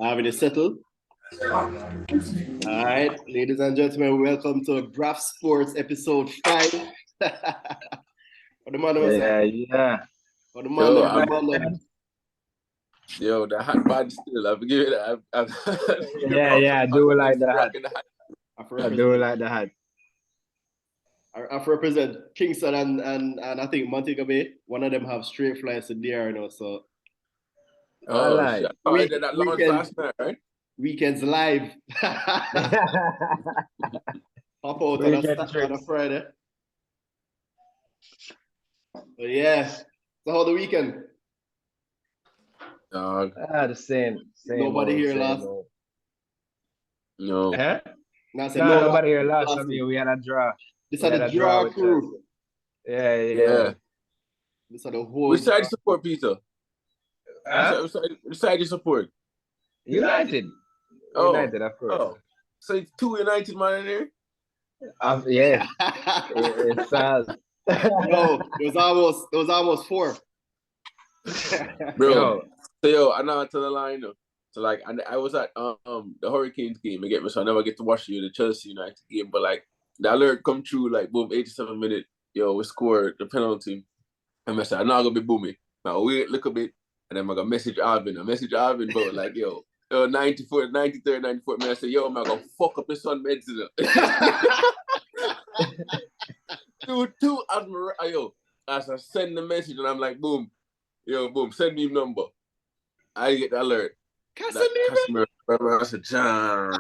Having it settled. All right, ladies and gentlemen, welcome to Braff Sports EP5. For the man who yeah. For the man Yo, the hat bad still. I've given it. I do like the hat. I do like the hat. I represent Kingston and I think Montego Bay. One of them have straight flights to there, you know. So. Shit. I did that launch last night, right? Weekends live. Pop out on a Friday. So yeah. So how the weekend? The same. Nobody here last. No. Huh? Nobody here last. I mean, we had a draw. This had a draw crew. Yeah. This had a whole. Which side you support, Peter? Which side you support? United. United, of course. Oh. So it's 2 United man in there? Yeah. It's sad. No, it was almost 4. Bro. So I know to the line. So like I was at the Hurricanes game, you get me? So I never get to watch the Chelsea United game, but like the alert come through like boom, 87 minute, we scored the penalty. And I said, I'm not gonna be booming. Now wait, look a bit, and then I'm gonna message Alvin. Bro, like 93rd, 94th man. I said, I'm gonna fuck up his son meds. two admiral. As I send the message and I'm like, boom, send me number. I get the alert. Casimir. I said, John.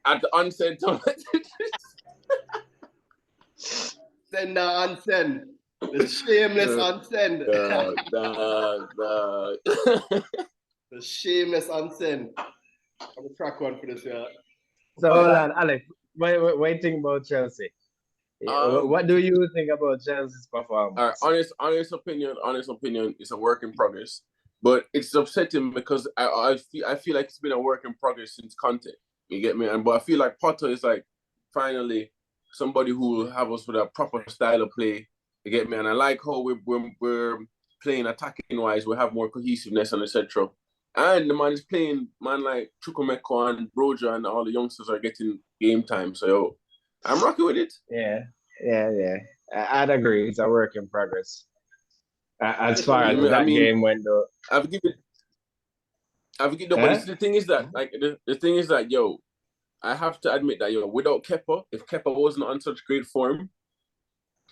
At the unsend messages. Send the unsend. The shameless unsend. The shameless unsend. I'm gonna track one for this year. So hold on, Alex. What do you think about Chelsea? What do you think about Chelsea's performance? Honest opinion, it's a work in progress. But it's upsetting because I feel like it's been a work in progress since Conte. You get me? But I feel like Potter is like finally somebody who will have us with a proper style of play. You get me? And I like how we're playing attacking wise. We have more cohesiveness and etc. And the man is playing like Chukwemeka and Broja and all the youngsters are getting game time. So I'm rocking with it. Yeah. I'd agree. It's a work in progress. As far as game went, though. I've given. But the thing is that, I have to admit that, without Kepa, if Kepa wasn't on such great form,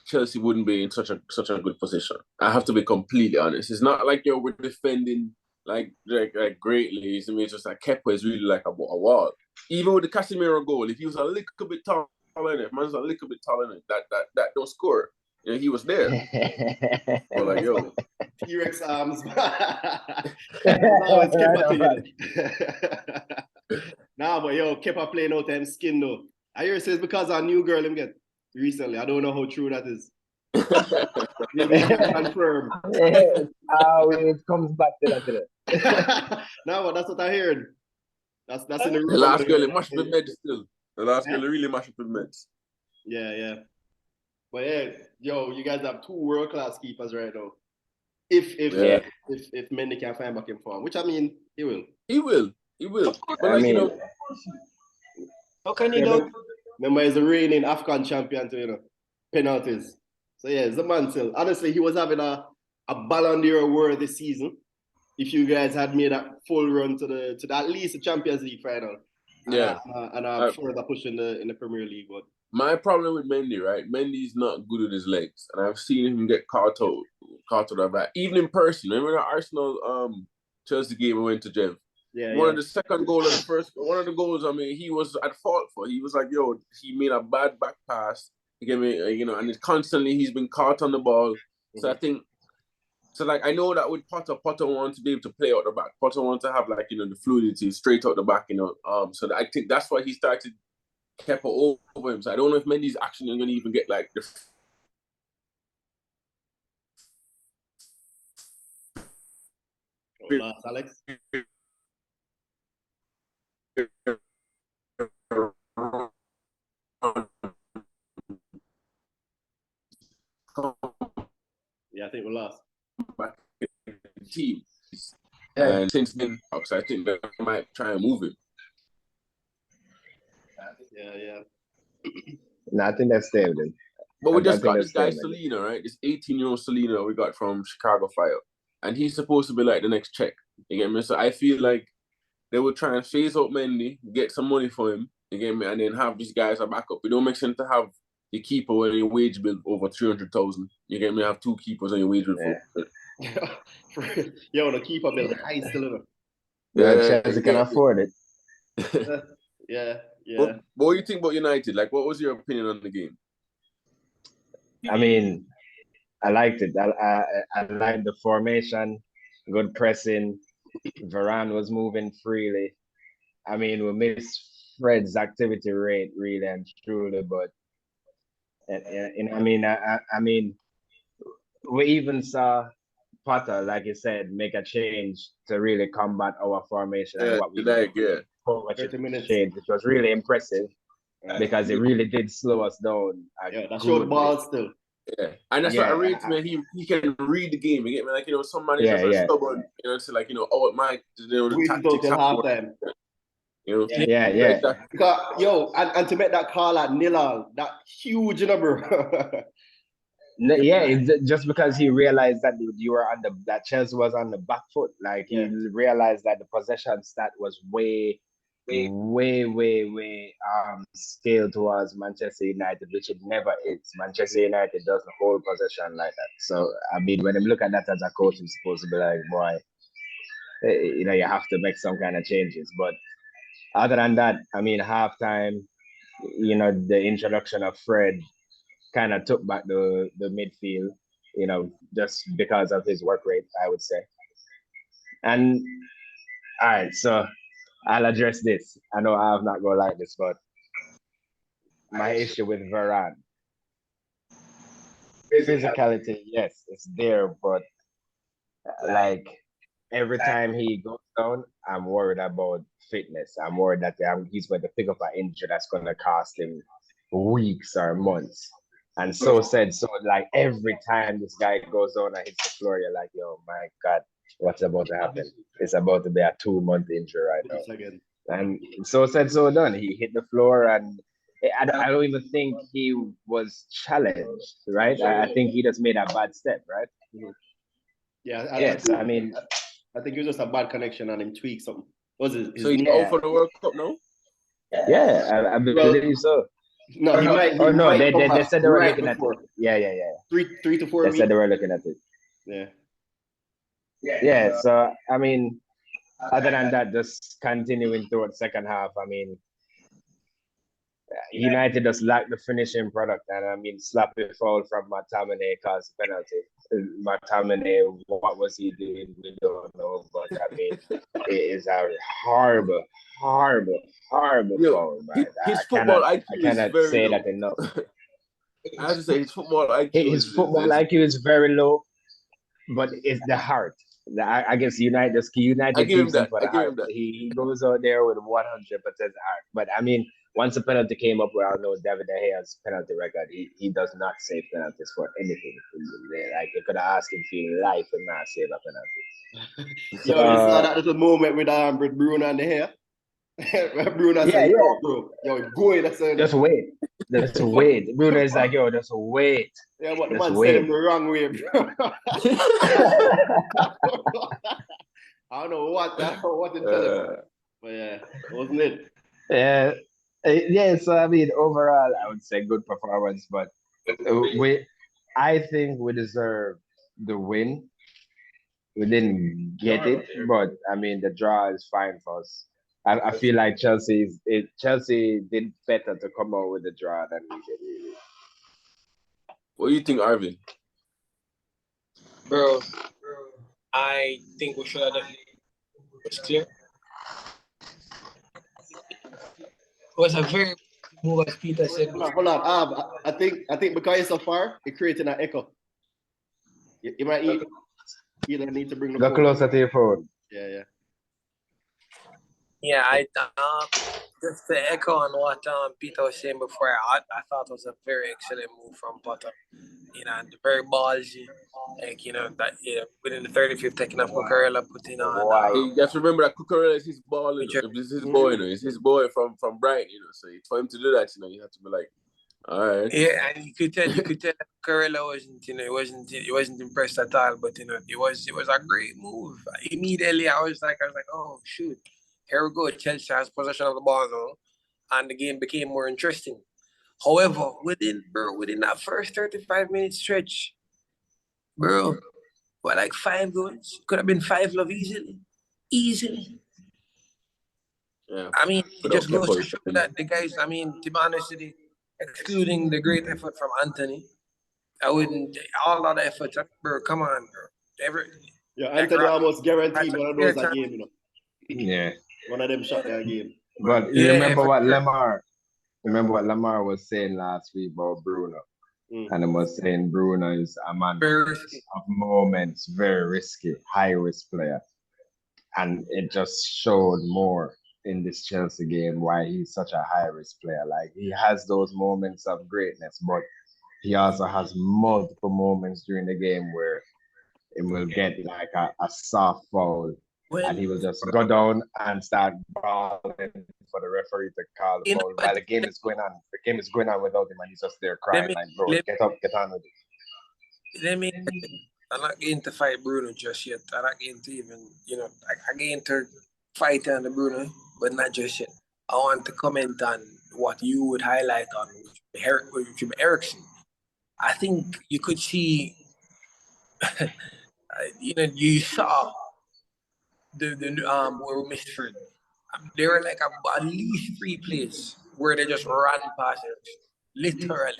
Chelsea wouldn't be in such a good position. I have to be completely honest. It's not like we're defending like greatly. It's just like Kepa is really like a wall. Even with the Casemiro goal, if he was a little bit taller than it, man's a little bit taller than it, that don't score. He was there. But like, T-Rex arms. Nah, but Kepa playing out them skin though. I hear it says because a new girl him get recently. I don't know how true that is. Maybe confirm. It comes back to that. No, but that's what I heard. That's in the room. The last girl mashed with meds still. The last girl really mashed with meds. Yeah. But you guys have 2 world-class keepers right now. If Mendy can find back in form, which I mean, he will. He will. But how can you not? Remember, he's a reigning Afghan champion to penalties. So it's the man still. Honestly, he was having a Ballon d'Or worthy season. If you guys had made a full run to at least the Champions League final. And a further push in the Premier League. But my problem with Mendy, right? Mendy's not good with his legs, and I've seen him get caught out of that. Even in person, remember the Arsenal Chelsea game we went to Jev? One of the second goal of the first, one of the goals. I mean, he was at fault for. He was like, he made a bad back pass. You get me? And it's constantly he's been caught on the ball. Mm-hmm. So I think. So, like, I know that with Potter wants to be able to play out the back. Potter wants to have, the fluidity straight out the back, So I think that's why he started Kepa over him. So I don't know if Mendy's actually going to even get, the... Alex? Yeah, I think we lost. Team. Yeah, And since then, I think they might try and move him. Yeah. No, I think that's staying with him. But we just got this guy Selena, right? This 18-year-old Selena we got from Chicago Fire. And he's supposed to be like the next check. You get me? So I feel like they will try and phase out Mendy, get some money for him, you get me, and then have these guys as a backup. It don't make sense to have the keeper when your wage bill over 300,000. You get me? Have two keepers on your wage bill for. Yo, the keeper bill high still. Yeah, Chelsea can afford it. Yeah. But what do you think about United? Like, what was your opinion on the game? I mean, I liked it. I liked the formation, good pressing. Varane was moving freely. I mean, we missed Fred's activity rate really and truly, but I mean, we even saw Potter, like you said, make a change to really combat our formation and what we did. 30 minutes change, which was really impressive because it really did slow us down. That showed ball still. Yeah, and that's what I read, man. He can read the game. You get me? Like, you know, some managers are stubborn. You know, it's like, you know, oh, it might, you know, the tactics halftime. You know? Yeah. Because, and to make that call at nil, that huge number. It's just because he realized that you were that Chelsea was on the back foot. Like he realized that the possession stat was way scaled towards Manchester United, which it never is. Manchester United doesn't hold possession like that. So I mean, when I look at that as a coach, he's supposed to be like, boy, you know, you have to make some kind of changes. But other than that, I mean, halftime, you know, the introduction of Fred kind of took back the midfield, you know, just because of his work rate, I would say. And all right, so I'll address this. I know I'm not gonna like this, but my issue with Varane. Physicality, yes, it's there, but like every time he goes down, I'm worried about fitness. I'm worried that he's going to pick up an injury that's going to cost him weeks or months. And so like every time this guy goes on and hits the floor, you're like, yo, my God, what's about to happen? It's about to be a 2-month injury right now. And so done. He hit the floor, and I don't even think he was challenged, right? I think he just made a bad step, right? Yeah. I mean, I think it was just a bad connection and him tweaked something. Was it? So he's out for the World Cup now? Yeah, I believe so. No, he might. They said they were looking at it. Yeah. 3 to 4 They weeks. said they were looking at it. Yeah. So I mean, other than that, just continuing through the second half. I mean, United just lacked the finishing product, and I mean, sloppy foul from McTominay caused penalty. McTominay, what was he doing? We don't know, but I mean, it is a horrible foul, man. His football IQ I cannot say that enough. I have to say his football IQ. IQ is very low, but it's the heart. I guess United keeps him for the heart. He goes out there with 100% heart. But I mean, once a penalty came up, we all know David De Gea's penalty record. He does not save penalties for anything. Like, you could ask him for your life and not save a penalty. You saw that little moment with Bruno and De Gea. Bruno said, "Yo, go in." Just wait. Bruno is like, "Yo, just wait." Yeah, but the man said him the wrong way, bro. I don't know what to tell him, but yeah, wasn't it? Yeah. So I mean, overall, I would say good performance, but I think we deserve the win. We didn't get it, but I mean, the draw is fine for us. I feel like Chelsea did better to come out with the draw than we did. Really. What do you think, Arvin? Bro, I think we should have done it. It's clear. It was a very move, as Peter said. Hold on. I think because it's so far, it created an echo. You might either need to bring the phone closer to your phone. Yeah. Yeah, I just to echo on what Peter was saying before, I thought it was a very excellent move from Potter. very ballsy. Like, that within the 35th, taking off Cucurella, putting on. Why? You got to remember that Cucurella is his ball, If this is his boy, it's his boy from Brighton, So for him to do that, you have to be like, all right. Yeah, and you could tell that Cucurella wasn't impressed at all. But it was a great move. Immediately, I was like, oh shoot, here we go. Chelsea has possession of the ball now, and the game became more interesting. However, within that first 35-minute stretch, bro, like 5 goals. Could have been 5 love easily. Yeah. I mean, it just goes to show that the guys. I mean, to be honest with you, excluding the great effort from Anthony, I wouldn't all that effort, bro. Come on, bro. Anthony almost guaranteed one of those a game, Yeah. One of them shot that game. But you remember what Lamar was saying last week about Bruno? And he was saying Bruno is a man of moments, very risky, high-risk player. And it just showed more in this Chelsea game why he's such a high-risk player. Like, he has those moments of greatness, but he also has multiple moments during the game where he will get like a soft foul, and he will just go down and start balling for the referee to call the foul while the game is going on. The game is going on without him, and he's just there crying like, bro, get up, get on with it. I'm not getting to fight Bruno just yet. I'm not getting to even, I get into fight on the Bruno, but not just yet. I want to comment on what you would highlight on with Ericsson. I think you could see, you saw the where we missed Fred. There were like at least 3 plays where they just ran past Ericsson, literally.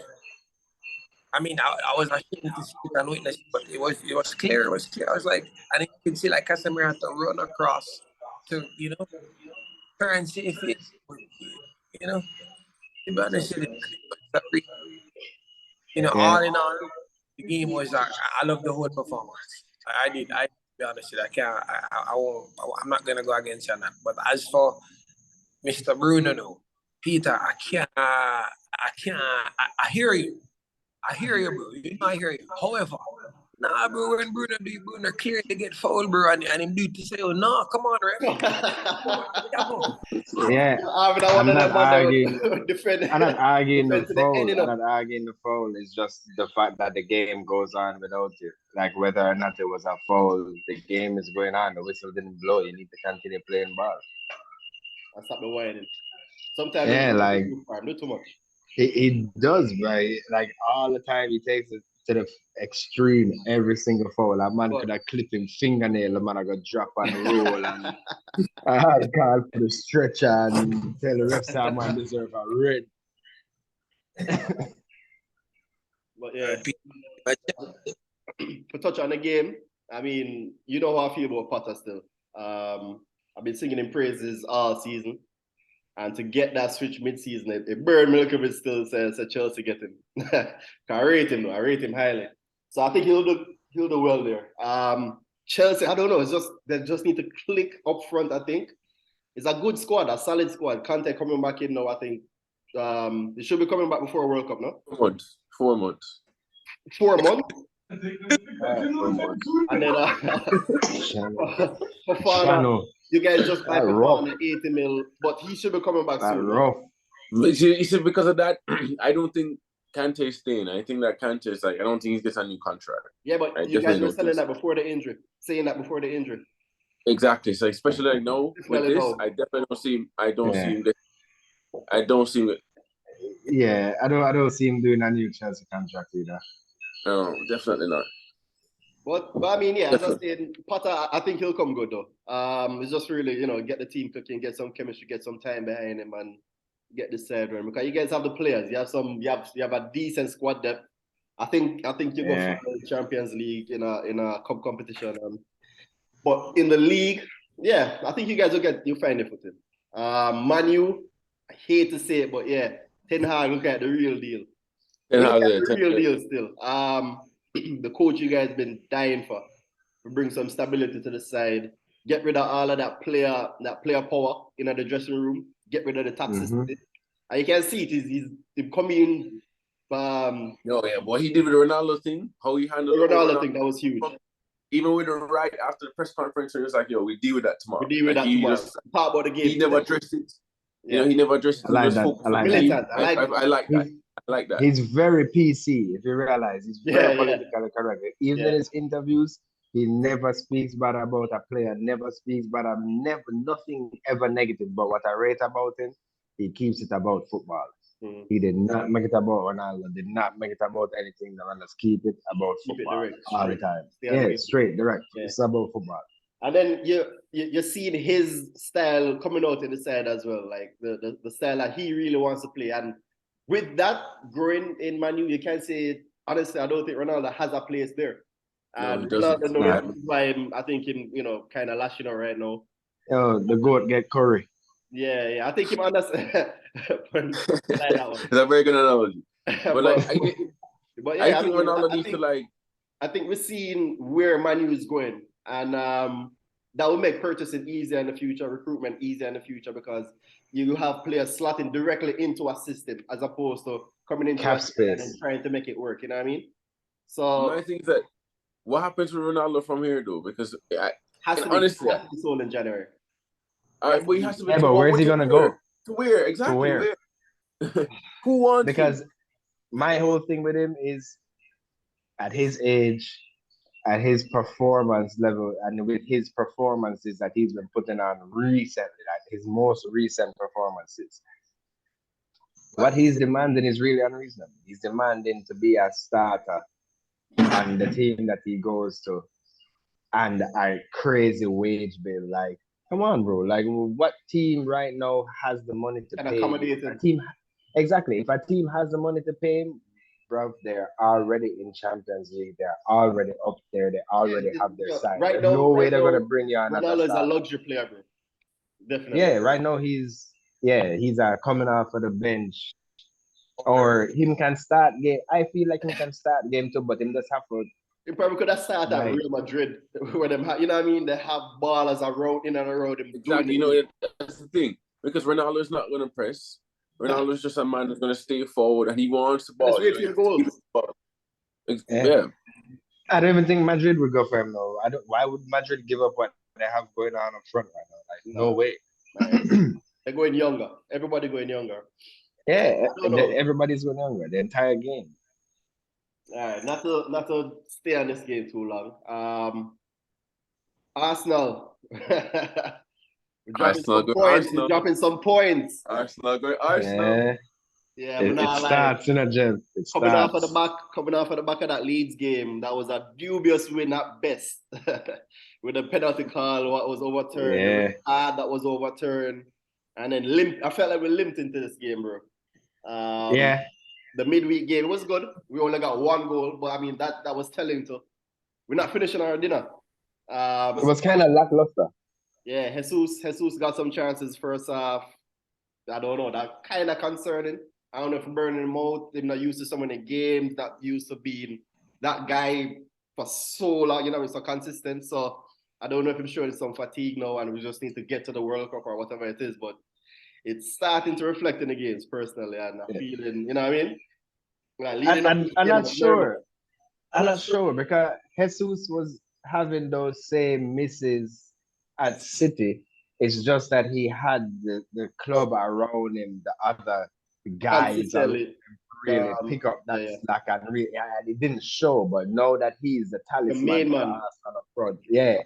I mean, I was ashamed to see it and witness it, but it was clear. It was clear. I was like, and you can see like Casemiro had to run across to, try and see if it, to be honest with you, all in all, the game was, I love the whole performance. I did. To be honest with you, I'm not going to go against you on that. But as for Mr. Bruno, no, Peter, I hear you. I hear you, bro. I hear you. However, bro, when Bruno clearly get fouled, bro, and him do to say, oh, no, come on, ref. Yeah, I'm not arguing the foul. It's just the fact that the game goes on without you. Like, whether or not it was a foul, the game is going on. The whistle didn't blow. You need to continue playing ball. I stop the whining. Sometimes do too much. He does, right? Like, all the time he takes it to the extreme every single foul. A man could have clipped him fingernail, the man I got drop and roll, and I had to call for the stretcher and tell the rest of man deserve a red. But yeah, to touch on the game, I mean, you know how I feel about Potter still. I've been singing him praises all season. And to get that switch mid-season, it burned me a little bit still says Chelsea get him. I rate him highly. So I think he'll do well there. Chelsea, I don't know, they just need to click up front, I think. It's a good squad, a solid squad. Kante coming back in now, I think. They should be coming back before World Cup, no? 4 months. 4 months? 4 months. And then Fofana, you guys just buy Fofana 80 mil, but he should be coming back soon. Rough. You see, because of that, I don't think Kante is staying. I think that Kante is I don't think he gets a new contract. Yeah, but you guys were saying that before the injury. Exactly. So especially now with this, I definitely don't see him. I don't see him. Yeah, I don't see him doing a new Chelsea contract either. No, definitely not. But I mean, yeah, as I said, Potter, I think he'll come good though. It's just really, get the team cooking, get some chemistry, get some time behind him, and get this side run. Because you guys have the players. You have a decent squad depth. I think you go for the Champions League in a cup competition. But in the league, yeah, I think you guys you'll find it for him. Man U, I hate to say it, but yeah, Ten Hag look at the real deal. The real deal still. The coach you guys been dying for bring some stability to the side, get rid of all of that player power in the dressing room, get rid of the toxicity. And you can see he's coming What he did with the Ronaldo thing, how he handled the Ronaldo thing, that was huge. Even with the right after the press conference, he was like, "Yo, we deal with that tomorrow." We deal with that tomorrow. Talk about the game. He never addressed it. Yeah. You know, he never addressed it. I like that. I like that. He's very PC, if you realize. He's very politically correct. Even in his interviews, he never speaks bad about a player, never speaks bad, nothing ever negative. But what I rate about him, he keeps it about football. Mm-hmm. He did not make it about Ronaldo, did not make it about anything. Let's keep it about football all the time. Straight, direct. Yeah. It's about football. And then you're seeing his style coming out in the side as well, like the style that he really wants to play. And with that growing in Manu, you can't say, honestly, I don't think Ronaldo has a place there. And Ronaldo, why I think him, kind of lashing out right now. Oh, the goat get curry. Yeah, I think him understand. It's a very good analogy. But I think Ronaldo needs to like. I think we're seeing where Manu is going, and that will make purchasing easier in the future, recruitment easier in the future, because you have players slotting directly into a system as opposed to coming into cap space and trying to make it work. You know what I mean? So my thing is that what happens with Ronaldo from here, though, because honestly, has to be sold in January. But he has to be. But where's he gonna go? To where exactly? To where? Who wants? Because my whole thing with him is, at his age, at his performance level, and with his performances that he's been putting on recently, like his most recent performances, what he's demanding is really unreasonable. He's demanding to be a starter on the team that he goes to, and a crazy wage bill. Like, come on, bro. Like, what team right now has the money to pay a team? Exactly. If a team has the money to pay him, bro, they're already in Champions League. They're already up there. They already have their side. There's no way they're gonna bring you on. Ronaldo is a luxury player, bro. Definitely. Yeah, right now he's coming off of the bench, or him can start game. I feel like he can start game too, but him just have to. He probably could have started at Real Madrid, where them, you know what I mean? They have ballers around in and around him. Exactly. That's the thing, because Ronaldo is not going to press. Ronaldo is just a man that's going to stay forward, and he wants the ball. Yeah. I don't even think Madrid would go for him, though. Why would Madrid give up what they have going on up front right now? Like, no way. They're going younger. Everybody going younger. Yeah, everybody's going younger. The entire game. All right, not to stay on this game too long. Arsenal. Dropping some points. Arsenal going Arsenal. Yeah, it starts in a gem. Coming off of the back of that Leeds game, that was a dubious win at best. With the penalty call, what was overturned, that was overturned, and then I felt like we limped into this game, bro. The midweek game was good. We only got one goal, but I mean that was telling too. We're not finishing our dinner. It was kind of lackluster. Yeah, Jesus got some chances first half. I don't know. That kind of concerning. I don't know if burning him out. They're not used to so many games, that used to being that guy for so long, it's so consistent. So I don't know if I'm showing some fatigue now and we just need to get to the World Cup or whatever it is, but it's starting to reflect in the games personally, and I'm feeling, you know what I mean? Like, I'm not sure. I'm not sure because Jesus was having those same misses at City. It's just that he had the club around him, the other guys really pick up that slack, and it didn't show. But now that he's the talisman, the main man on the front, it's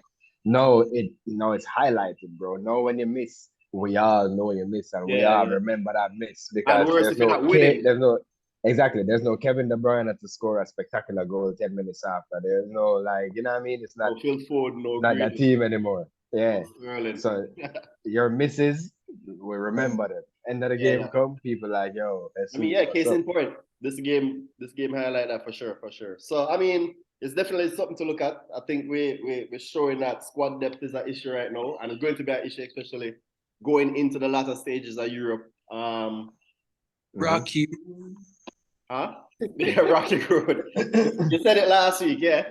highlighted, bro. Now when you miss, we all know you miss, and we all remember that miss, because there's no Kevin De Bruyne to score a spectacular goal 10 minutes after. There's no, like, you know what I mean? It's not Phil Ford, not that team anymore. Yeah. So your misses, we remember them. End of the game come, people like, yo. Case in point. This game highlight that for sure. So I mean, it's definitely something to look at. I think we're showing that squad depth is an issue right now, and it's going to be an issue, especially going into the latter stages of Europe. Rocky. Huh? Yeah, Rocky Road. You said it last week, yeah?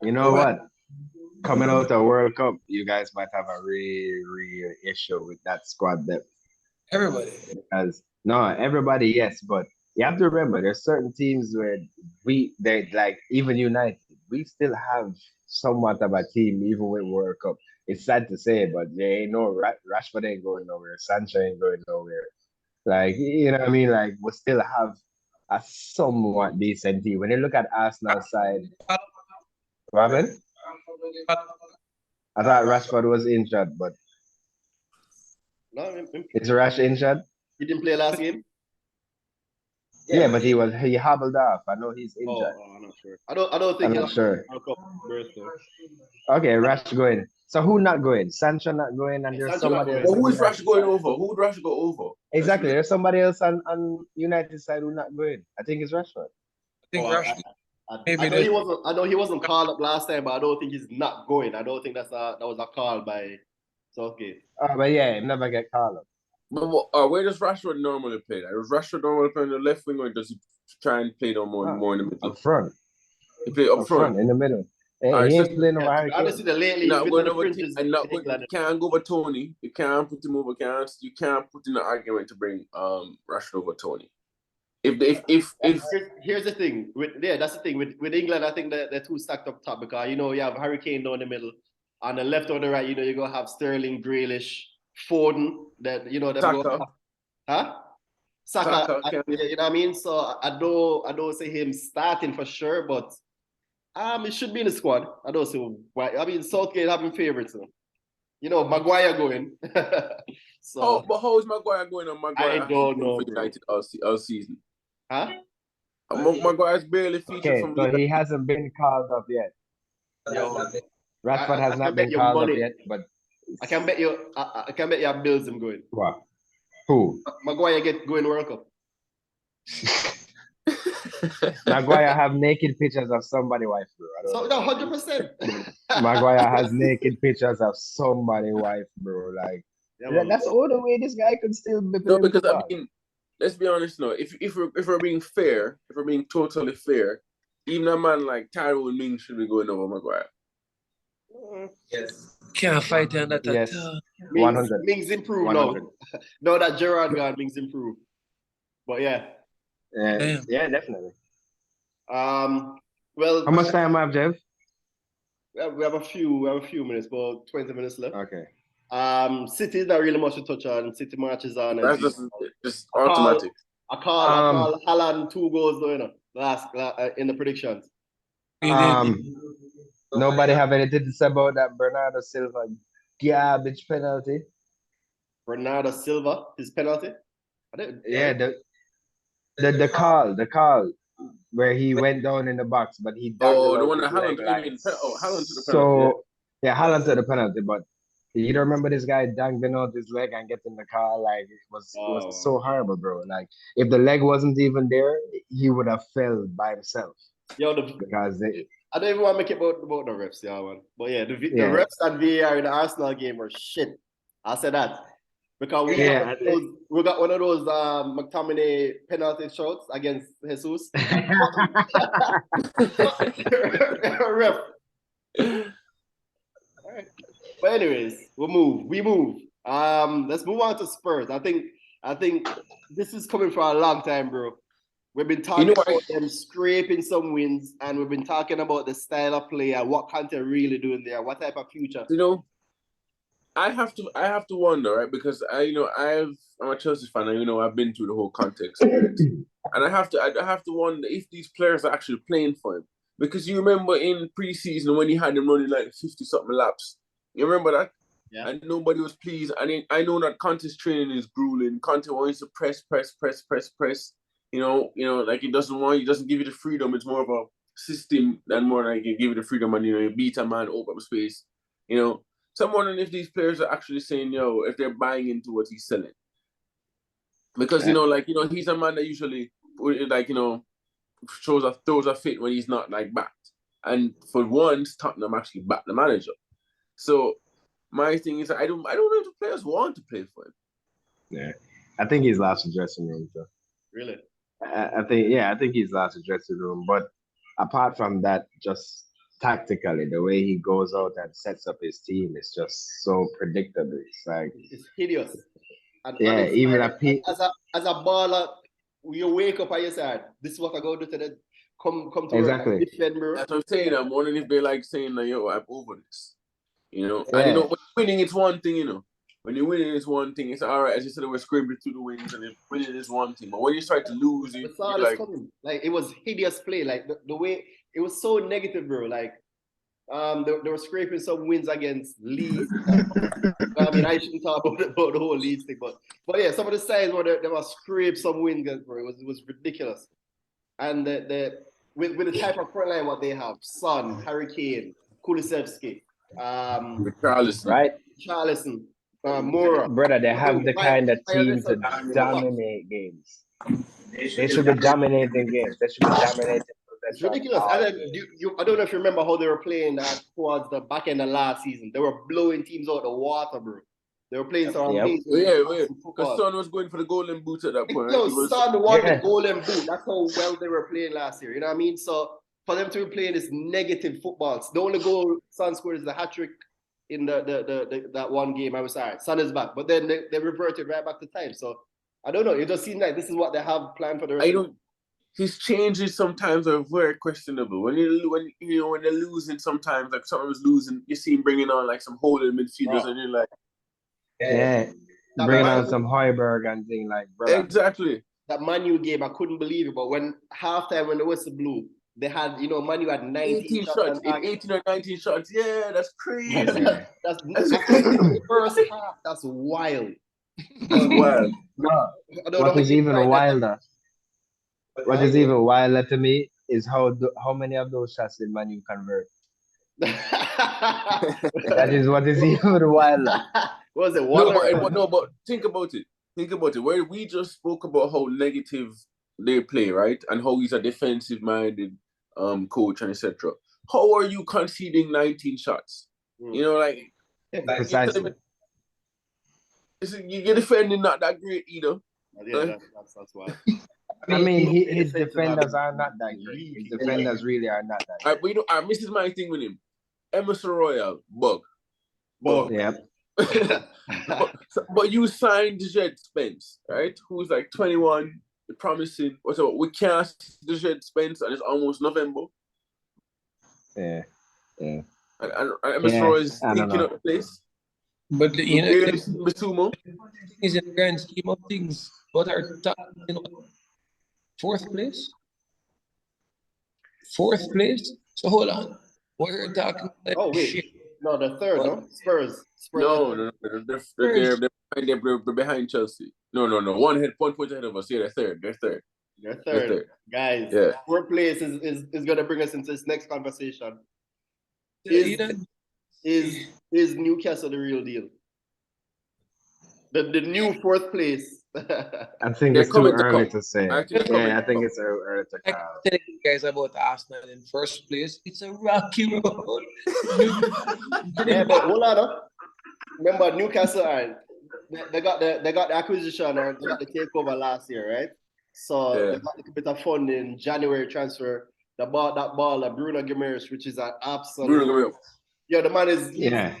You know what? Coming out of World Cup, you guys might have a real issue with that squad depth. Everybody. Everybody, yes, but you have to remember, there's certain teams where they like, even United, we still have somewhat of a team, even with World Cup. It's sad to say, but there ain't no Rashford ain't going nowhere, Sancho ain't going nowhere. Like, you know what I mean? Like, we still have a somewhat decent team. When you look at Arsenal side, Robin, I thought Rashford was injured, but No, is Rash injured? he didn't play last game. Yeah, but he hobbled off. I know he's injured. I'm not sure. I don't think I'm not sure. Birth, Okay, Rash going. So who not going? Sancho not going, and there's Sancho somebody else. Well, who is Rash going over? Who would Rash go over? Exactly. There's somebody else on United side who not going. I think it's Rashford. I think Rash. I know he wasn't called up last time, but I don't think he's not going. I don't think that was a call by Southgate. Oh, but yeah, he never get called up. But where does Rashford normally play? Does Rashford normally play on the left wing, or does he try and play more in the middle? Up front. He play up front in the middle. Hey, right, he ain't playing no Harry Kane. Honestly, lately, not he's going been over. You can't go over Tony. You can't put him over. You can't put in an argument to bring Rashford over Tony. If here's the thing. That's the thing with England. I think they're too stacked up top because you have Harry Kane down the middle, on the left or the right. You're gonna have Sterling, Grealish, Foden. Saka. You know what I mean? So I don't see him starting for sure, but it should be in the squad. I don't see why. I mean, Southgate having favorites. Maguire going. So, but how is Maguire going on? Maguire I don't know, for United all season. Huh? Maguire's barely featured from. So he hasn't been called up yet. Rashford has not been called up yet, but I can bet you. I can bet you have bills him going. What? Who? Maguire get going World Cup. Maguire have naked pictures of somebody's wife, bro. So no, 100%. Maguire has naked pictures of somebody's wife, bro. Like that's the only way this guy could still be playing. No, because I mean, let's be honest now. If we're being fair, if we're being totally fair, even a man like Tyrone Mings should be going over Maguire. Yes. Can't fight on that. Yes. 100. Mings improved 100. now. Now that Gerrard gone, Mings improved. But yeah. Yeah, definitely. Well, how much time I have, Jeff? We have a few minutes, about 20 minutes left. Okay. City is not really much to touch on. City marches on. That's just automatic. I call Haaland 2 goals though, last in the predictions. Nobody have anything to say about that Bernardo Silva garbage penalty. Bernardo Silva, his penalty? Yeah, the call where he went down in the box, but he the one that Haaland came in. Haaland to the penalty. So yeah, Haaland to the penalty, but you don't remember this guy dangling out his leg and getting the car? Like it was so horrible, bro. Like if the leg wasn't even there, he would have fell by himself. Because I don't even want to make it about the refs, man. But yeah, the refs and VAR in the Arsenal game were shit. I said that. Because we got one of those McTominay penalty shots against Jesus. Ref. All right. But anyways, we move. Let's move on to Spurs. I think this is coming for a long time, bro. We've been talking about them scraping some wins, and we've been talking about the style of play and what Conte really doing there, what type of future. I have to wonder, right? Because I'm a Chelsea fan, and I've been through the whole context of it. And I have to wonder if these players are actually playing for him. Because you remember in preseason when he had them running like 50-something laps. You remember that? Yeah. And nobody was pleased. And I know that Conte's training is grueling. Conte wants to press. Like he doesn't give you the freedom. It's more of a system than more like he give you the freedom and you beat a man, open up space. So I'm wondering if these players are actually saying, if they're buying into what he's selling. Because, he's a man that usually, throws a fit when he's not, backed. And for once, Tottenham actually backed the manager. So my thing is, I don't know if the players want to play for him. Yeah. I think he's lost the dressing room, too. Really? I think he's lost the dressing room. But apart from that, just tactically, the way he goes out and sets up his team is just so predictable. It's like it's hideous. And even as a baller, you wake up and you say, this is what I go do today. Come to exactly. work, defend, bro. That's what I'm saying. I'm wondering if they're like saying, like, yo, I'm over this. You know? And you know, when winning it's one thing, you know. When you're winning it's one thing, it's all right, as you said, we're scraping through the wins, and winning is one thing. But when you start to lose, you're like, coming. Like, it was hideous play. Like the way it was so negative, bro. Like they were scraping some wins against Leeds. I mean, I shouldn't talk about the whole Leeds thing, but yeah, some of the sides where they were scrape some wins, bro. It was ridiculous. And with the type of front line what they have, Son, Harry Kane, Kulusevski, Charlison, Moura. Brother, they have the kind of team to dominate games. They should be dominating games. They should be dominating. It's ridiculous. And then I don't know if you remember how they were playing towards the back end of last season. They were blowing teams out of the water, bro. They were playing some amazing. Yeah. Because Son was going for the golden boot at that point. Son won the golden boot. That's how well they were playing last year. You know what I mean? So for them to be playing this negative football, the only goal Son scored is the hat trick in that one game. I was sorry. Son is back, but then they reverted right back to time. So I don't know. It just seems like this is what they have planned for the rest. His changes sometimes are very questionable. When they're losing, sometimes like someone's losing, you see him bringing on like some holding midfielders, and you're like, bringing on some Højbjerg and thing like, brother. Exactly. That Man U game, I couldn't believe it. But when halftime, when the whistle blew, they had, Man U had 19 shots. 18 or 19 shots. Yeah, that's crazy. That's the first half. That's wild. That's wild. No. What is even wilder? What is even wilder to me is how many of those shots did Man U convert? That is what is even wilder. Was it but think about it. Where we just spoke about how negative they play, right? And how he's a defensive-minded coach and etc. How are you conceding 19 shots? Precisely. You're defending not that great either. Yeah, that's why. I mean, his defenders are not that great. His defenders really are not that great. This is my thing with him. Emerson Royal, bug. Yeah. but you signed Jed Spence, right? Who's like 21, promising. Whatever. We can't see Jed Spence, and it's almost November. Yeah. And Emerson Royal is thinking of the place. But is in the grand scheme of things, what are fourth place? So hold on. What are you talking about? Oh wait, shit. No, the third, no? Spurs. No, they're behind Chelsea. No. 1 point ahead of us. Yeah, they're third. Guys. Yeah. Fourth place is gonna bring us into this next conversation. Is Newcastle the real deal? The new fourth place. I think it's too early to say. I think it's early to call. I tell you guys about Arsenal in first place. It's a rocky road. Yeah, but hold on. Remember Newcastle, they got the acquisition or they got the takeover last year, right? So they got a little bit of fund in January transfer. They bought that baller, Bruno Guimaraes, which is an absolute. Yeah, the man is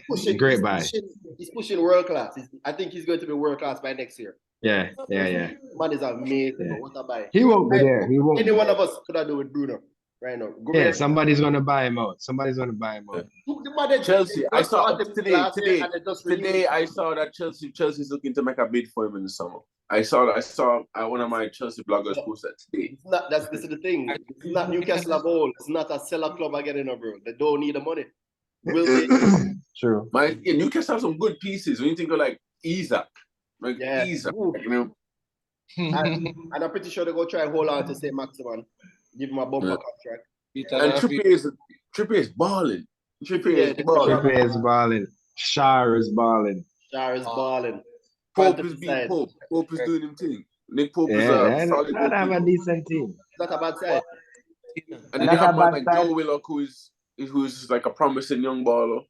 pushing. Great buy. He's pushing world class. I think he's going to be world class by next year. Yeah. Man is amazing. Yeah. What a buy. He won't be there. Any one of us could have do with Bruno right now. Somebody's gonna buy him out. Chelsea. I saw today. I saw that Chelsea's looking to make a bid for him in the summer. I saw one of my Chelsea bloggers post that today. This is the thing. It's not Newcastle of old. It's not a seller club again, bro. They don't need the money. Will they? True. Newcastle have some good pieces. When you think of like Isaac, Isaac, and I'm pretty sure they're gonna try and hold on to St. Maximan, give him a bumper contract. And Trippier is balling. Trippier is balling. Shar is balling. Pope is being Pope. Pope is doing him thing. Nick Pope is not have a decent team. Not a bad side. And then they have man like Joe Willock who's like a promising young baller.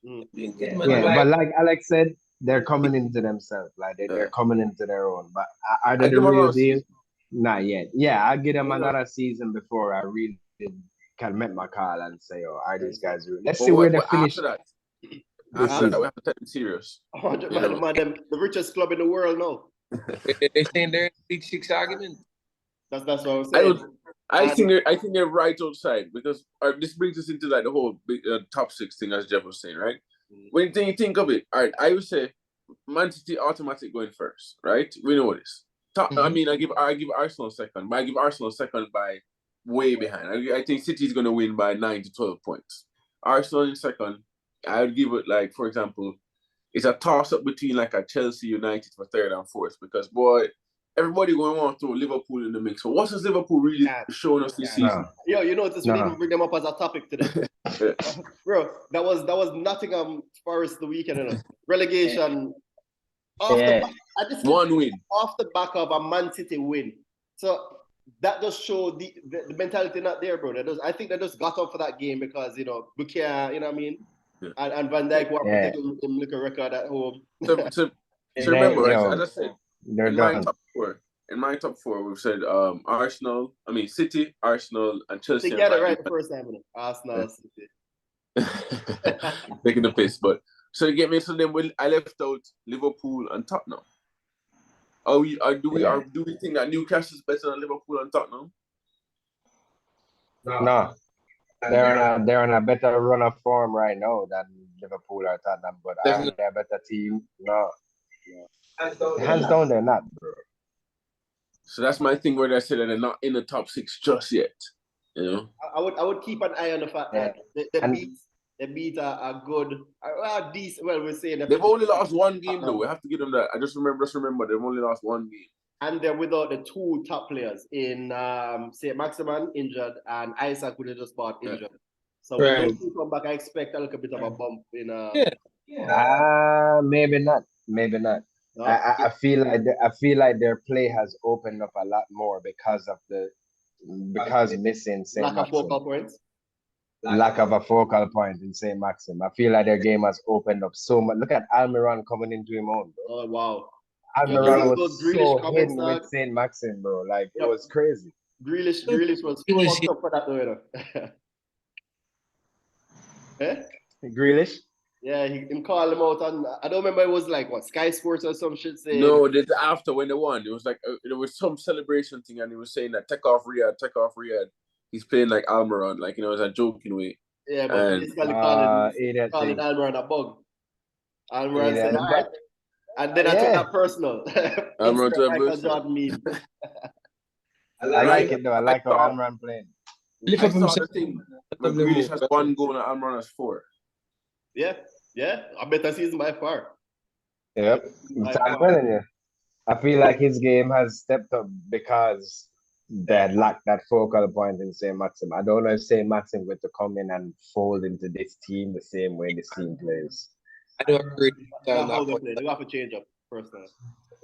But like Alex said, they're coming into themselves. Like they're coming into their own. But are they the real deal? Not yet. Yeah, I'll give them another season before I really can make my call and say, are these guys real? Let's see where they finish. After that, we have to take them serious. The richest club in the world now. They stay in their Big Six argument. That's what I'm saying. I think they're right outside because this brings us into like the whole big, top 6 thing, as Jeff was saying, right? When you think of it, all right, I would say Man City automatic going first, right? We know this. I mean, I give Arsenal second, but I give Arsenal second by way behind. I think City is going to win by 9 to 12 points. Arsenal in second. I would give it, like, for example, it's a toss-up between like a Chelsea United for third and fourth because, boy, everybody going to want to throw Liverpool in the mix. So what has Liverpool really shown us this season? Yo, you notice we didn't bring them up as a topic today. Bro, that was Nottingham Forest the weekend, you know? Relegation. One win. Off the back of a Man City win. So that just showed the mentality not there, bro. I think they just got up for that game because, you know, Bukia, you know what I mean? Yeah. And Van Dijk were protecting him like a record at home. So remember, right, as I said, in my top four, we've said City, Arsenal, and Chelsea. Together, right, the first time, you know? Arsenal, City. Taking the piss, but so you get me. So then I left out Liverpool and Tottenham. Do we think that Newcastle is better than Liverpool and Tottenham? No. They're on a better run of form right now than Liverpool or Tottenham, but are they a better team? No. Hands down, they're not, bro. So that's my thing where they say that they're not in the top 6 just yet. You know, I would keep an eye on the fact that they beat a good, decent. Well, we're saying they've only lost one game though. We have to give them that. I just remember they've only lost one game. And they're without the 2 top players in St. Maximin injured and Isaac who they just bought injured. So when those 2 come back, I expect a little bit of a bump in. Maybe not. No? I feel like their play has opened up a lot more because missing St. Lack of focal points. Lack of a focal point in St. Maxim. I feel like their game has opened up so much. Look at Almiron coming into him own, bro. Oh wow. Almiron was so hidden with St. Maxim, bro. Like, it was crazy. Grealish was fucked up for that, though. Eh? Grealish? Yeah, he called him out on, I don't remember, it was like, what, Sky Sports or some shit saying. No, after when they won, it was like, there was some celebration thing and he was saying that take off Riyadh. He's playing like Almiron, like, you know, it's a joking way. Yeah, but basically calling Almiron a bug. Almiron said, all right. And then I took that personal. Almiron took that personal. I like it though. I like how Almiron playing. I saw the thing. Grealish has 1 goal and Almiron has 4. Yeah. I better season by far. Yep. I'm telling you. I feel like his game has stepped up because they lacked that focal point in St. Maxim. I don't know if St. Maxim going to come in and fold into this team the same way this team plays. I don't agree. They're going to have to change up first.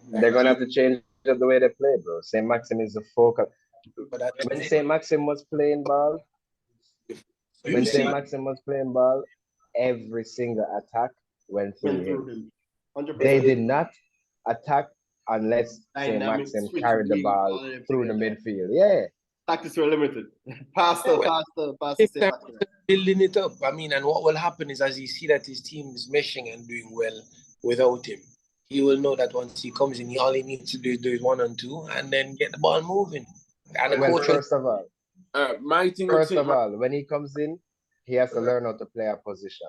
They're going to have to change up the way they play, bro. St. Maxim is the focal. When St. Maxim was playing ball, every single attack went through him. 100%. They did not attack unless St. Maxim carried the ball through the midfield. Yeah. Tactics were limited. Faster. Building it up. I mean, and what will happen is as you see that his team is meshing and doing well without him, he will know that once he comes in, all he needs to do is 1 and 2 and then get the ball moving. And first of all, when he comes in, he has to learn how to play a position.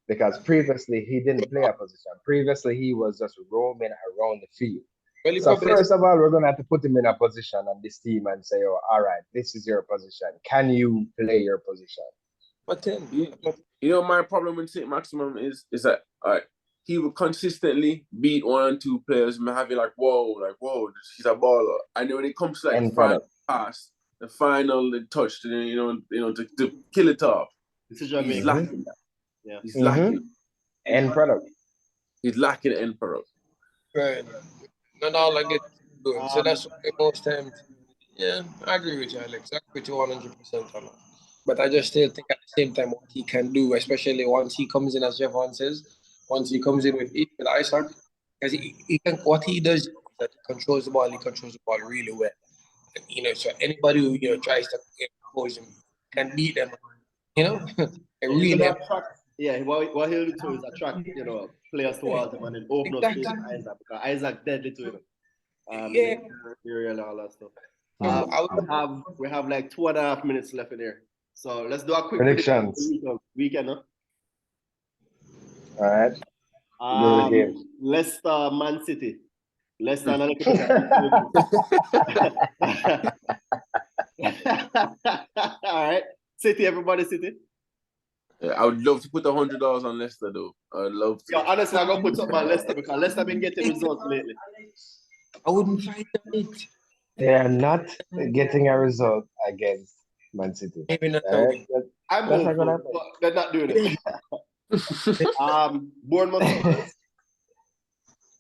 Because previously, he didn't play a position. Previously, he was just roaming around the field. Well, so first of all, we're going to have to put him in a position on this team and say, oh, all right, this is your position. Can you play your position? But then, you know, my problem with St. Maximum is that he will consistently beat 1 and 2 players and have you like, whoa, she's a baller. And then when it comes to like final pass, the final touch, to kill it off, he's lacking that. Yeah. He's lacking end product. He's lacking end product. Right. Not all I get good. So that's why most times. Yeah, I agree with you, Alex. I agree with you 100% on that. But I just still think at the same time what he can do, especially once he comes in, as Jevon says, once he comes in with Isaac, because he can, what he does is that he controls the ball really well. And, so anybody who tries to oppose him can beat them. What he'll do too is attract players towards him and then open up space for Isaac, because Isaac deadly to him. All that stuff. We have like 2.5 minutes left in here. So let's do a quick predictions. Weekend, huh? All right. Do the game. Leicester, Man City. Leicester and all right. City, everybody, City. Yeah, I would love to put $100 on Leicester though. I'd love to. Yeah, honestly, I'm gonna put something on Leicester because Leicester been getting results lately. I wouldn't fight it. They are not getting a result against Man City. Maybe not. Right? I'm hopeful, but they're not doing it. Bournemouth Spurs.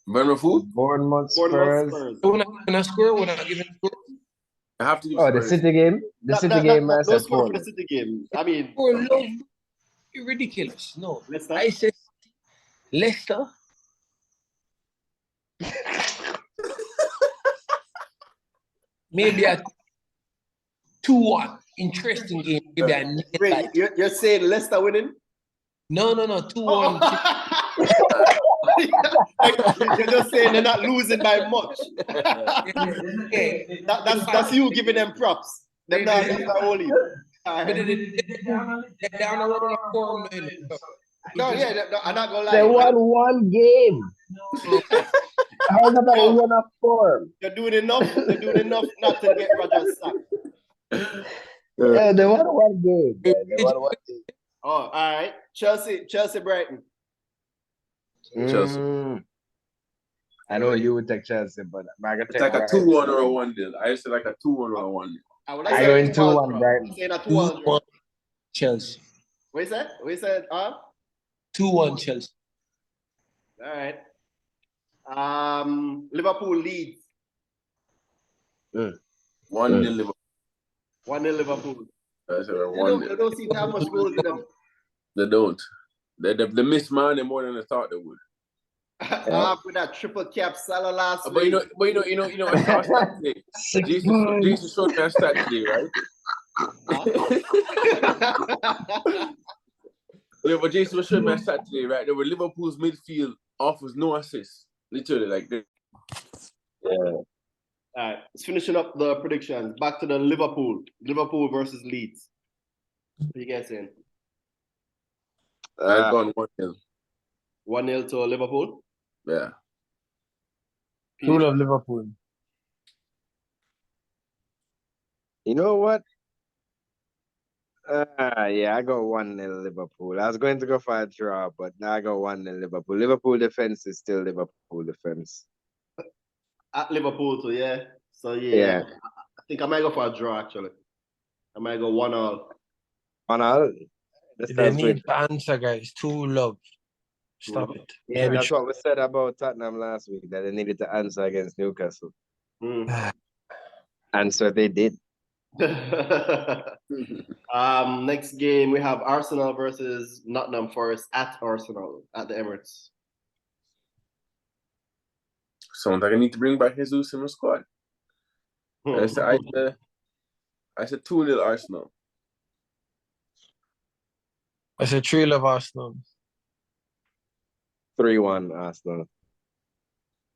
Bournemouth who? Bournemouth Spurs. We're not giving a score. We're not giving a score. I have to give the City game. The City game. No score for the City game. I mean, you're ridiculous. No, Leicester. I said Leicester. Maybe a 2-1. Interesting game. Maybe a Wait, you're saying Leicester winning? No, 2-1. You're just saying they're not losing by much. That's you giving them props. They're not losing by only. They're down around 4 million. No, I'm not gonna lie. They won one game. How about they won a form? They're doing enough. They're doing enough not to get Rodgers sacked. Yeah, they won one game. Oh, all right. Chelsea, Brighton. Chelsea. I know you would take Chelsea, but it's like a 2-1 or a 1-0. I used to like a 2-1 or a 1-0. I go in 2-1 Brighton. I'm saying a 2-1 Chelsea. What is that? 2-1 Chelsea. All right. Liverpool Leeds. 1-0 Liverpool. 1-0 Liverpool. They don't seem to have much goals in them. They don't. They miss man more than they thought they would. With that triple cap Salah last week. But you know, I saw a stat today. Jason showed me a stat today, right? Yeah, but Jason was showing me a stat today, right? There were Liverpool's midfield offers no assists. Literally, like that. Yeah. All right, let's finishing up the predictions. Back to the Liverpool versus Leeds. What are you guys saying? I've gone 1-0. 1-0 to Liverpool? Yeah. Rule of Liverpool. You know what? I go 1-0 Liverpool. I was going to go for a draw, but now I go 1-0 Liverpool. Liverpool defense is still Liverpool defense. At Liverpool too, yeah. So yeah. I think I might go for a draw actually. I might go 1-1. 1-1? They need to answer, guys. 2-love. Stop it. Yeah, that's what we said about Tottenham last week, that they needed to answer against Newcastle. And so they did. Next game we have Arsenal versus Nottingham Forest at Arsenal at the Emirates. Sounds like I need to bring back Jesus in my squad. I said 2-0 Arsenal. I said 3-love Arsenal. 3-1 Arsenal.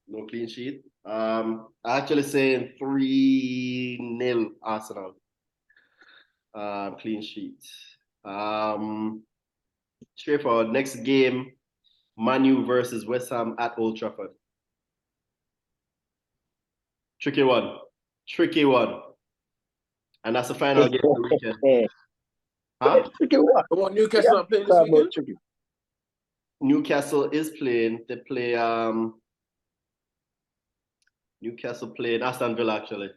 No clean sheet. Actually saying 3-0 Arsenal. Clean sheet. Straightforward. Next game, Man U versus West Ham at Old Trafford. Tricky one. And that's the final game of the weekend. Huh? Tricky one. Come on, Newcastle not playing this weekend? Newcastle is playing. They play Newcastle playing Aston Villa actually.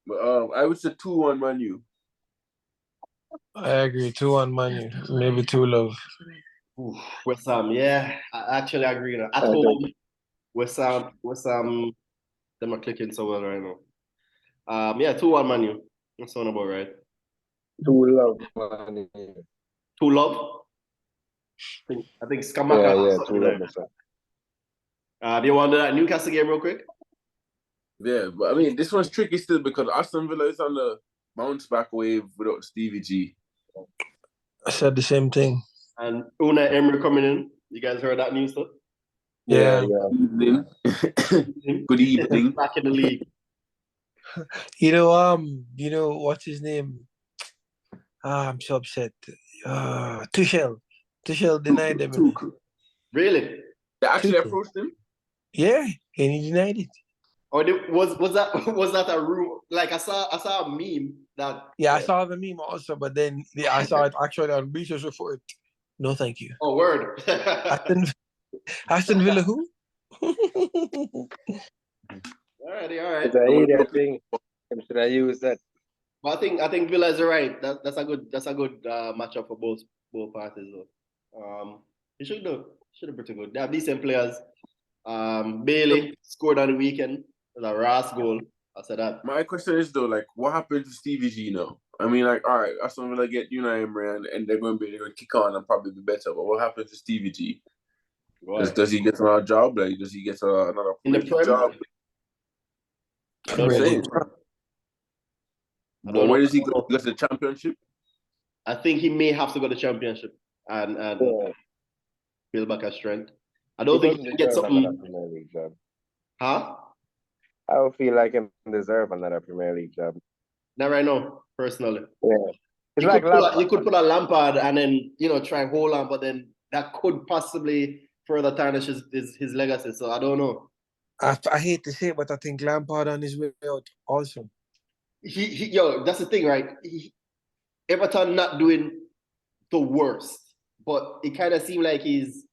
But I would say 2-1 Man U. I agree. 2-1 Man U. Maybe 2-love. West Ham, yeah. I actually agree. At home, West Ham, them are clicking so well right now. 2-1 Man U. That sounds about right. 2-love Man U. 2-love? I think Skamaka. Yeah, 2-love. Do you want to do that Newcastle game real quick? Yeah, but I mean, this one's tricky still because Aston Villa is on the bounce back wave without Stevie G. I said the same thing. And Unai Emery coming in. You guys heard that news stuff? Yeah. Good evening. Back in the league. What's his name? I'm so upset. Tuchel denied them. Really? They actually Tuchel. approached him? Yeah, and he denied it. Or was that a rumor? Like I saw a meme that. Yeah, I saw the meme also, but then I saw it actually on Bleachers Report. No, thank you. Oh, word. Aston Villa who? Alrighty, all right. It's an idiot thing. Should I use that? But I think Villa is right. That's a good matchup for both parties though. He should have pretty good. They have decent players. Bailey scored on the weekend. It was a Ross goal. I said that. My question is though, like, what happened to Stevie G now? I mean, like, all right, Aston Villa get Unai Emery and they're going to kick on and probably be better. But what happened to Stevie G? Does he get another job? Like, does he get another in the Premier job? I'm saying. But where does he go? Because the Championship? I think he may have to go to the Championship and build back his strength. I don't think he can get something. Premier League job. Huh? I don't feel like him deserve another Premier League job. Not right now, personally. Yeah. You could put a Lampard and then try and hold on, but then that could possibly further tarnish his legacy. So I don't know. I hate to say it, but I think Lampard on his way out also. That's the thing, right? Everton not doing the worst, but it kind of seemed like he's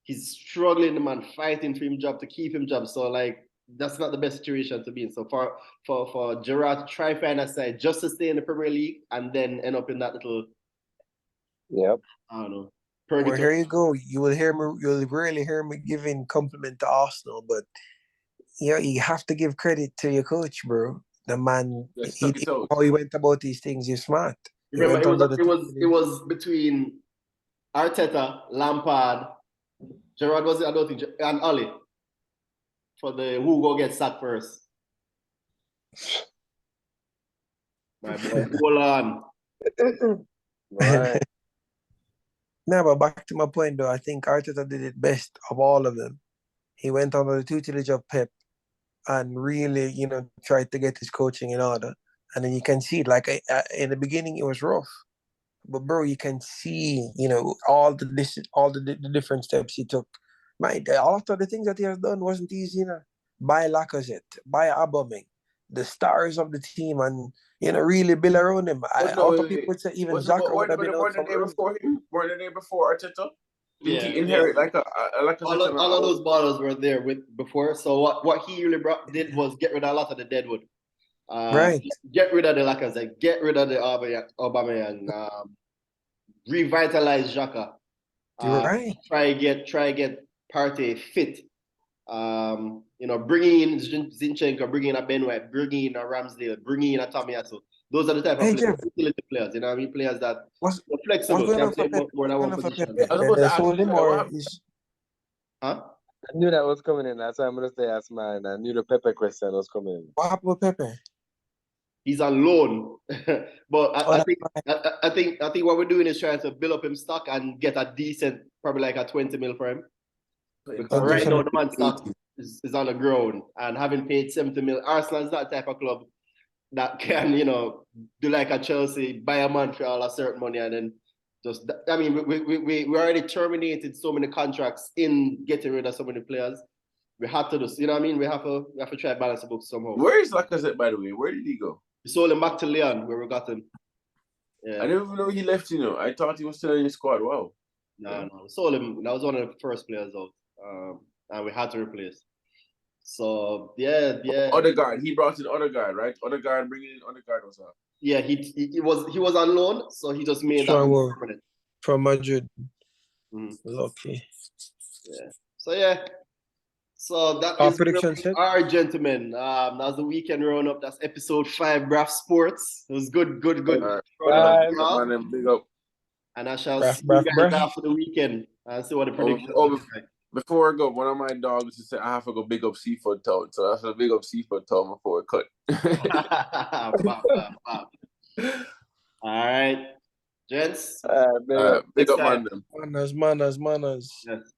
struggling, the man fighting for him job to keep him job. So like that's not the best situation to be in. So for Gerrard to try find a side just to stay in the Premier League and then end up in that little I don't know. Well, here you go. You'll rarely hear me giving compliment to Arsenal, but you have to give credit to your coach, bro. The man, how he went about these things, you're smart. Remember, it was between Arteta, Lampard, Gerrard was it? I don't think, and Oli for the who go get sacked first. My boy, hold on. Right. No, but back to my point though, I think Arteta did it best of all of them. He went under the tutelage of Pep and really, tried to get his coaching in order. And then you can see it, like in the beginning, it was rough. But bro, you can see, all the different steps he took. A lot of the things that he has done wasn't easy, Buy Lacazette, buy Aubameyang, the stars of the team, and really build around him. A lot of people would say even Xhaka would have been out from early. Were the day before Arteta? Didn't he inherit like all of those ballers were there before. So what he really did was get rid of a lot of the deadwood. Right. Get rid of the Lacazette, get rid of the Aubameyang, revitalize Xhaka. Right. Try get Partey fit. Bringing in Zinchenko, bringing in a Ben White, bringing in a Ramsdale, bringing in a Tomiyasu. Those are the type of utility players. You know what I mean? Players that are flexible. Can take more than one position. Huh? I knew that was coming in. That's why I'm going to say ask mine. I knew the Pepe question was coming in. What happened with Pepe? He's on loan. But I think what we're doing is trying to build up his stock and get a decent, probably like a 20 mil for him. Because right now the man stock is on the ground, and having paid 70 mil, Arsenal is that type of club that can, do like a Chelsea, buy a man for all a certain money and then just, I mean, we already terminated so many contracts in getting rid of so many players. We have to do, you know what I mean? We have to try to balance the books somehow. Where is Lacazette, by the way? Where did he go? We sold him back to Leon, where we got him. Yeah. I didn't even know he left, I thought he was still in the squad. Wow. No. We sold him. That was one of the first players out. And we had to replace. So, yeah. Odegaard. He brought in Odegaard, right? Odegaard, bringing in Odegaard was up. Yeah, he was on loan, so he just made that permanent. From Madrid. Lucky. Yeah. So, yeah. So that is predictions. Our gentlemen. That's the weekend roundup. That's episode 5, Braff Sports. It was good. Man, big up. And I shall see you guys after the weekend and see what the predictions are like. Before I go, one of my dogs just said I have to go big up Seafood Town. So I have to big up Seafood Town before I cut. All right. Gents. Big up, man. Manners. Yes.